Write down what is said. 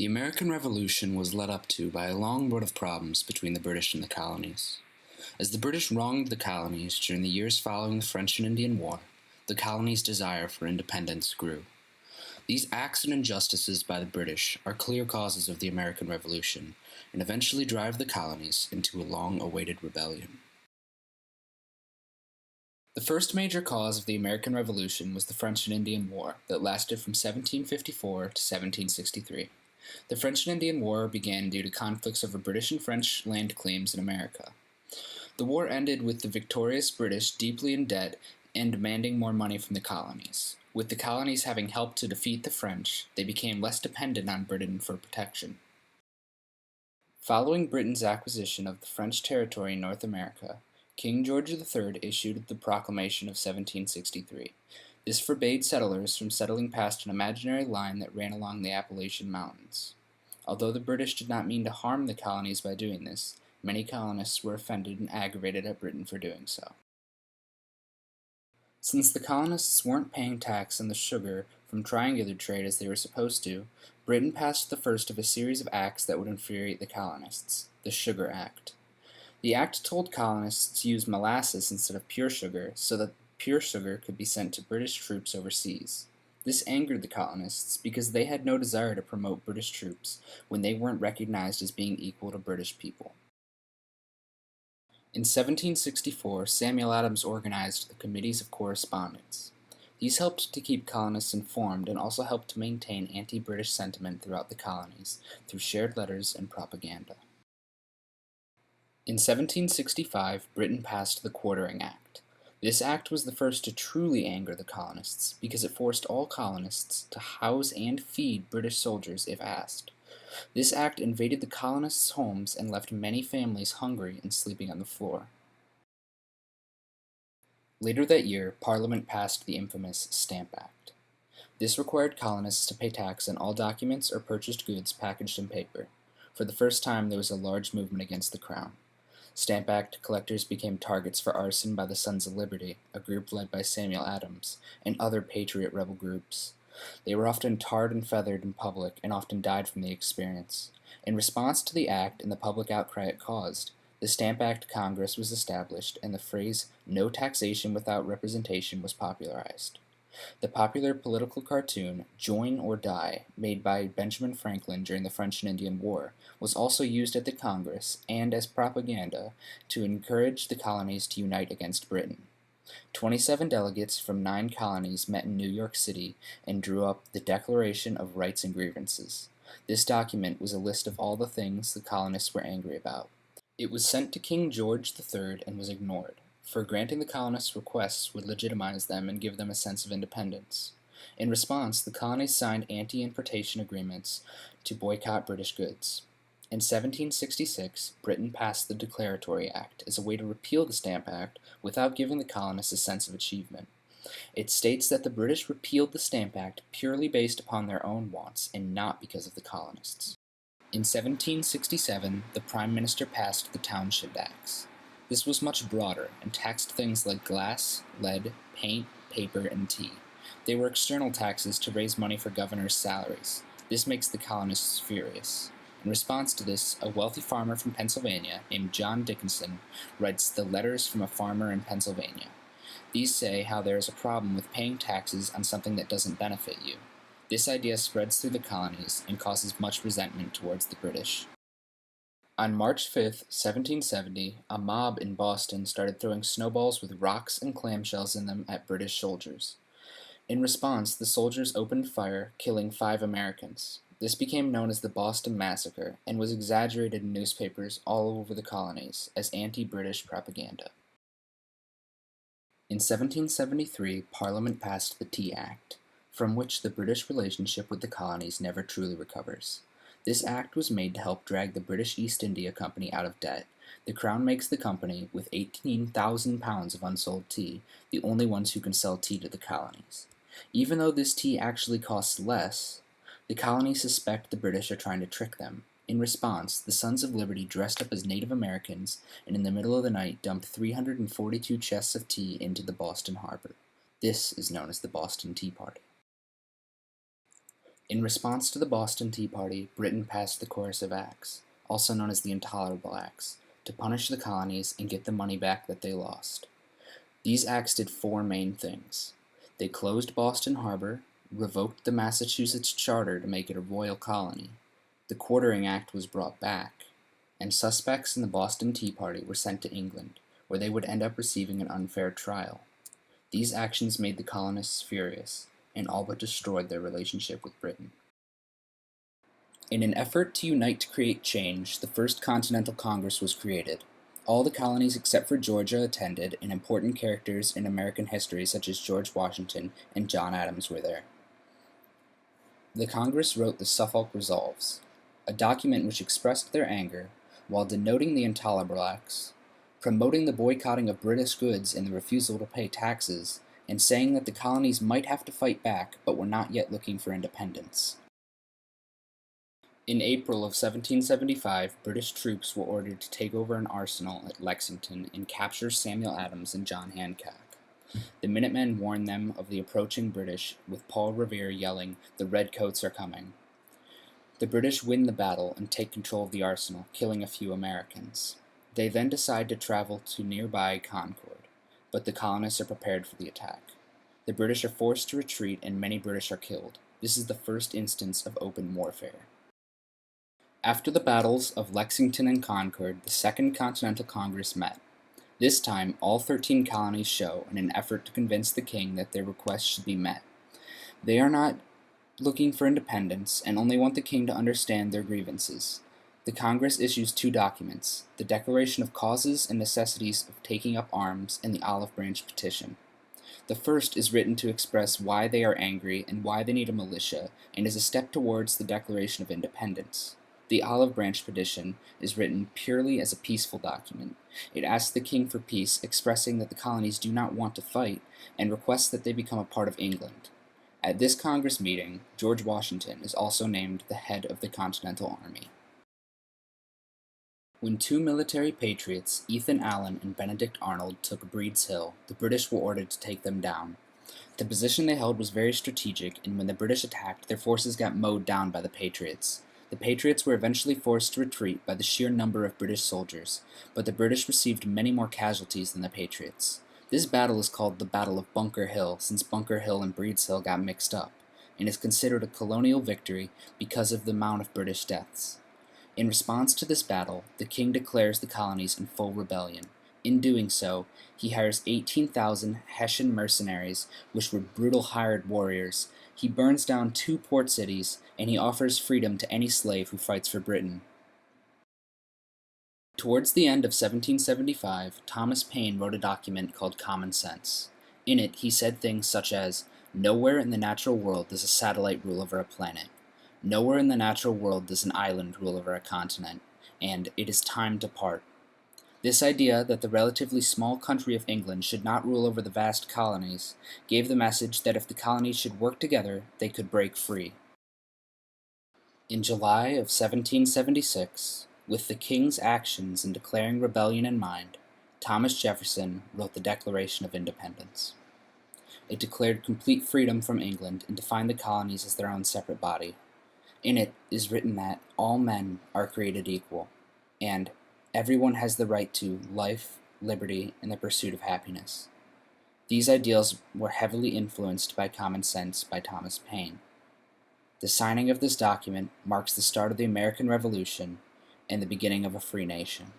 The American Revolution was led up to by a long road of problems between the British and the colonies. As the British wronged the colonies during the years following the French and Indian War, the colonies' desire for independence grew. These acts and injustices by the British are clear causes of the American Revolution and eventually drive the colonies into a long-awaited rebellion. The first major cause of the American Revolution was the French and Indian War that lasted from 1754 to 1763. The French and Indian War began due to conflicts over British and French land claims in America. The war ended with the victorious British deeply in debt and demanding more money from the colonies. With the colonies having helped to defeat the French, they became less dependent on Britain for protection. Following Britain's acquisition of the French territory in North America, King George III issued the Proclamation of 1763. This forbade settlers from settling past an imaginary line that ran along the Appalachian Mountains. Although the British did not mean to harm the colonies by doing this, many colonists were offended and aggravated at Britain for doing so. Since the colonists weren't paying tax on the sugar from triangular trade as they were supposed to, Britain passed the first of a series of acts that would infuriate the colonists, the Sugar Act. The act told colonists to use molasses instead of pure sugar so that pure sugar could be sent to British troops overseas. This angered the colonists because they had no desire to promote British troops when they weren't recognized as being equal to British people. In 1764, Samuel Adams organized the Committees of Correspondence. These helped to keep colonists informed and also helped to maintain anti-British sentiment throughout the colonies through shared letters and propaganda. In 1765, Britain passed the Quartering Act. This act was the first to truly anger the colonists because it forced all colonists to house and feed British soldiers if asked. This act invaded the colonists' homes and left many families hungry and sleeping on the floor. Later that year, Parliament passed the infamous Stamp Act. This required colonists to pay tax on all documents or purchased goods packaged in paper. For the first time, there was a large movement against the Crown. Stamp Act collectors became targets for arson by the Sons of Liberty, a group led by Samuel Adams, and other patriot rebel groups. They were often tarred and feathered in public and often died from the experience. In response to the act and the public outcry it caused, the Stamp Act Congress was established and the phrase "no taxation without representation" was popularized. The popular political cartoon Join or Die, made by Benjamin Franklin during the French and Indian War, was also used at the Congress and as propaganda to encourage the colonies to unite against Britain. 27 delegates from 9 colonies met in New York City and drew up the Declaration of Rights and Grievances. This document was a list of all the things the colonists were angry about. It was sent to King George III and was ignored, for granting the colonists' requests would legitimize them and give them a sense of independence. In response, the colonies signed anti-importation agreements to boycott British goods. In 1766, Britain passed the Declaratory Act as a way to repeal the Stamp Act without giving the colonists a sense of achievement. It states that the British repealed the Stamp Act purely based upon their own wants and not because of the colonists. In 1767, the Prime Minister passed the Townshend Acts. This was much broader and taxed things like glass, lead, paint, paper, and tea. They were external taxes to raise money for governors' salaries. This makes the colonists furious. In response to this, a wealthy farmer from Pennsylvania named John Dickinson writes the Letters from a Farmer in Pennsylvania. These say how there is a problem with paying taxes on something that doesn't benefit you. This idea spreads through the colonies and causes much resentment towards the British. On March 5, 1770, a mob in Boston started throwing snowballs with rocks and clamshells in them at British soldiers. In response, the soldiers opened fire, killing 5 Americans. This became known as the Boston Massacre and was exaggerated in newspapers all over the colonies as anti-British propaganda. In 1773, Parliament passed the Tea Act, from which the British relationship with the colonies never truly recovers. This act was made to help drag the British East India Company out of debt. The Crown makes the company, with 18,000 pounds of unsold tea, the only ones who can sell tea to the colonies. Even though this tea actually costs less, the colonies suspect the British are trying to trick them. In response, the Sons of Liberty dressed up as Native Americans and in the middle of the night dumped 342 chests of tea into the Boston harbor. This is known as the Boston Tea Party. In response to the Boston Tea Party, Britain passed the Coercive Acts, also known as the Intolerable Acts, to punish the colonies and get the money back that they lost. These acts did four main things. They closed Boston Harbor, revoked the Massachusetts Charter to make it a royal colony, the Quartering Act was brought back, and suspects in the Boston Tea Party were sent to England, where they would end up receiving an unfair trial. These actions made the colonists furious, and all but destroyed their relationship with Britain. In an effort to unite to create change, the First Continental Congress was created. All the colonies except for Georgia attended, and important characters in American history such as George Washington and John Adams were there. The Congress wrote the Suffolk Resolves, a document which expressed their anger while denoting the Intolerable Acts, promoting the boycotting of British goods and the refusal to pay taxes, and saying that the colonies might have to fight back but were not yet looking for independence. In April of 1775, British troops were ordered to take over an arsenal at Lexington and capture Samuel Adams and John Hancock. The Minutemen warned them of the approaching British, with Paul Revere yelling, "The Redcoats are coming." The British win the battle and take control of the arsenal, killing a few Americans. They then decide to travel to nearby Concord, but the colonists are prepared for the attack. The British are forced to retreat and many British are killed. This is the first instance of open warfare. After the battles of Lexington and Concord, the Second Continental Congress met. This time, all 13 colonies show in an effort to convince the king that their requests should be met. They are not looking for independence and only want the king to understand their grievances. The Congress issues two documents, the Declaration of Causes and Necessities of Taking Up Arms and the Olive Branch Petition. The first is written to express why they are angry and why they need a militia, and is a step towards the Declaration of Independence. The Olive Branch Petition is written purely as a peaceful document. It asks the king for peace, expressing that the colonies do not want to fight, and requests that they become a part of England. At this Congress meeting, George Washington is also named the head of the Continental Army. When two military patriots, Ethan Allen and Benedict Arnold, took Breed's Hill, the British were ordered to take them down. The position they held was very strategic, and when the British attacked, their forces got mowed down by the Patriots. The Patriots were eventually forced to retreat by the sheer number of British soldiers, but the British received many more casualties than the Patriots. This battle is called the Battle of Bunker Hill, since Bunker Hill and Breed's Hill got mixed up, and is considered a colonial victory because of the amount of British deaths. In response to this battle, the king declares the colonies in full rebellion. In doing so, he hires 18,000 Hessian mercenaries, which were brutal hired warriors. He burns down 2 port cities, and he offers freedom to any slave who fights for Britain. Towards the end of 1775, Thomas Paine wrote a document called Common Sense. In it, he said things such as, "Nowhere in the natural world does a satellite rule over a planet. Nowhere in the natural world does an island rule over a continent, and it is time to part." This idea that the relatively small country of England should not rule over the vast colonies gave the message that if the colonies should work together, they could break free. In July of 1776, with the king's actions in declaring rebellion in mind, Thomas Jefferson wrote the Declaration of Independence. It declared complete freedom from England and defined the colonies as their own separate body. In it is written that all men are created equal, and everyone has the right to life, liberty, and the pursuit of happiness. These ideals were heavily influenced by Common Sense by Thomas Paine. The signing of this document marks the start of the American Revolution and the beginning of a free nation.